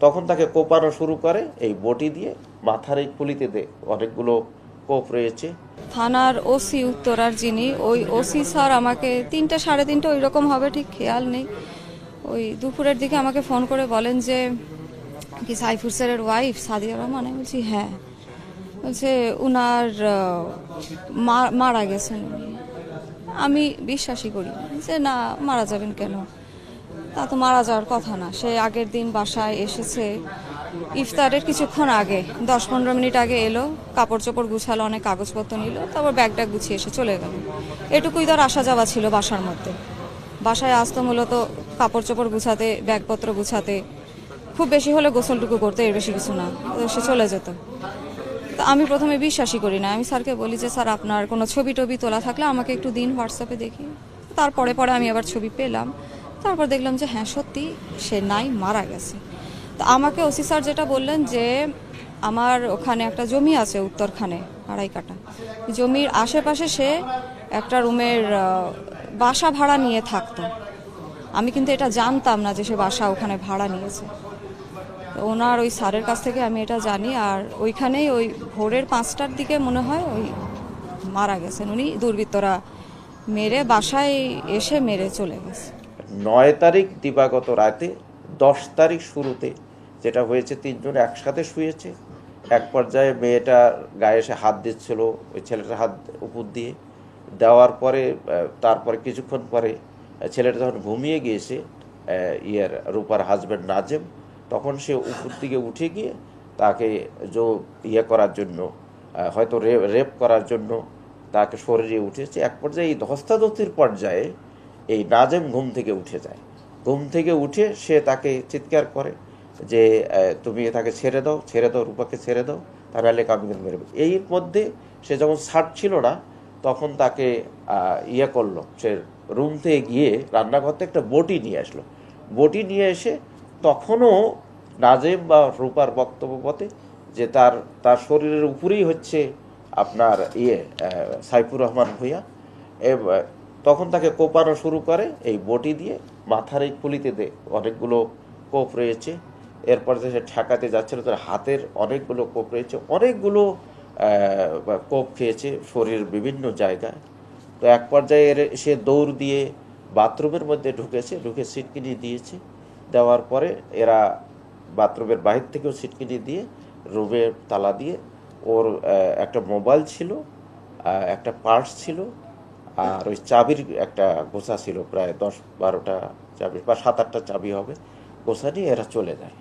তখন তাকে কোপানো শুরু করে এই বটি দিয়ে, মাথার এই খুলিতে অনেকগুলো কোপ রয়েছে। থানার ওসি উত্তরার যিনি, ওই ওসি স্যার আমাকে 3টা সাড়ে 3টা ওই রকম হবে, ঠিক খেয়াল নেই, ওই দুপুরের দিকে আমাকে ফোন করে বলেন যে কি সাইফুর স্যারের ওয়াইফ সাদিয়া রহমান? আমি বলছি হ্যাঁ। বলছে উনার মারা গেছেন উনি। আমি বিশ্বাসই করি যে না, মারা যাবেন কেন, তা তো মারা যাওয়ার কথা না। সে আগের দিন বাসায় এসেছে ইফতারের কিছুক্ষণ আগে, 10-15 মিনিট আগে এলো, কাপড় চোপড় গুছালো, অনেক কাগজপত্র নিল, তারপর ব্যাগটা গুছিয়ে এসে চলে গেল। এটুকুই তার আসা যাওয়া ছিল বাসার মধ্যে। বাসায় আসতো মূলত কাপড় চোপড় গুছাতে, ব্যাগপত্র গুছাতে, খুব বেশি হলে গোসলটুকু করতে, এর বেশি কিছু না, সে চলে যেত। তো আমি প্রথমে বিশ্বাসই করি না। আমি স্যারকে বলি যে স্যার আপনার কোনো ছবি টবি তোলা থাকলে আমাকে একটু দিন, হোয়াটসঅ্যাপে দেখি। তারপরে আমি আবার ছবি পেলাম, তারপর দেখলাম যে হ্যাঁ সত্যি সে নাই, মারা গেছে। তো আমাকে ওসি স্যার যেটা বললেন যে আমার ওখানে একটা জমি আছে উত্তরখানে, 2.5 কাঠা জমির আশেপাশে সে একটা রুমের বাসা ভাড়া নিয়ে থাকতো। আমি কিন্তু এটা জানতাম না যে সে বাসা ওখানে ভাড়া নিয়েছে। ওনার ওই স্যারের কাছ থেকে আমি এটা জানি। আর ওইখানেই ওই ভোরের 5টার দিকে মনে হয় ওই মারা গেছেন উনি, দুর্বৃত্তরা মেরে বাসায় এসে মেরে চলে গেছে। 9 তারিখ দিবাগত রাতে, 10 তারিখ শুরুতে যেটা হয়েছে, 3 জন একসাথে শুয়েছে। এক পর্যায়ে মেয়েটা গায়ে এসে হাত দিচ্ছিল, ওই ছেলেটার হাত উপর দিয়ে দেওয়ার পরে তারপরে কিছুক্ষণ পরে ছেলেটা যখন ঘুমিয়ে গিয়েছে, রূপার হাজব্যান্ড নাজেম, তখন সে উপর দিকে উঠে গিয়ে তাকে করার জন্য, হয়তো রেপ করার জন্য তাকে শরীরে উঠেছে। এক পর্যায়ে এই ধস্তাধস্তির পর্যায়ে এই নাজেম ঘুম থেকে উঠে যায়। ঘুম থেকে উঠে সে তাকে চিৎকার করে যে তুমি তাকে ছেড়ে দাও, রূপাকে ছেড়ে দাও, তার নাহলে কামিয়ে মেরে। এই মধ্যে সে যখন ছাড়ছিল না, তখন তাকে করলো, সে রুম থেকে গিয়ে রান্নাঘর থেকে একটা বটি নিয়ে আসলো। বটি নিয়ে এসে তখনও নাজেম বা রূপার বক্তব্য মতে যে তার শরীরের উপরেই হচ্ছে আপনার সাইফুর রহমান ভূঁইয়া, তখন তাকে কোপানো শুরু করে এই বটি দিয়ে, মাথার এই খুলিতে অনেকগুলো কোপ রয়েছে। এরপর সে ঠেকাতে যাচ্ছিল, তার হাতের অনেকগুলো কোপ রয়েছে, অনেকগুলো কোপ খেয়েছে শরীরের বিভিন্ন জায়গায়। তো এক পর্যায়ে সে দৌড় দিয়ে বাথরুমের মধ্যে ঢুকে সিটকিনি দিয়েছে। দেওয়ার পরে এরা বাথরুমের বাহির থেকেও সিটকিনি দিয়ে রুমে তালা দিয়ে, ওর একটা মোবাইল ছিল, একটা পার্স ছিল, আর ওই চাবির একটা গোছা ছিল, প্রায় 10-12টা চাবি বা 7-8টা চাবি হবে, গোছা নিয়ে এরা চলে যায়।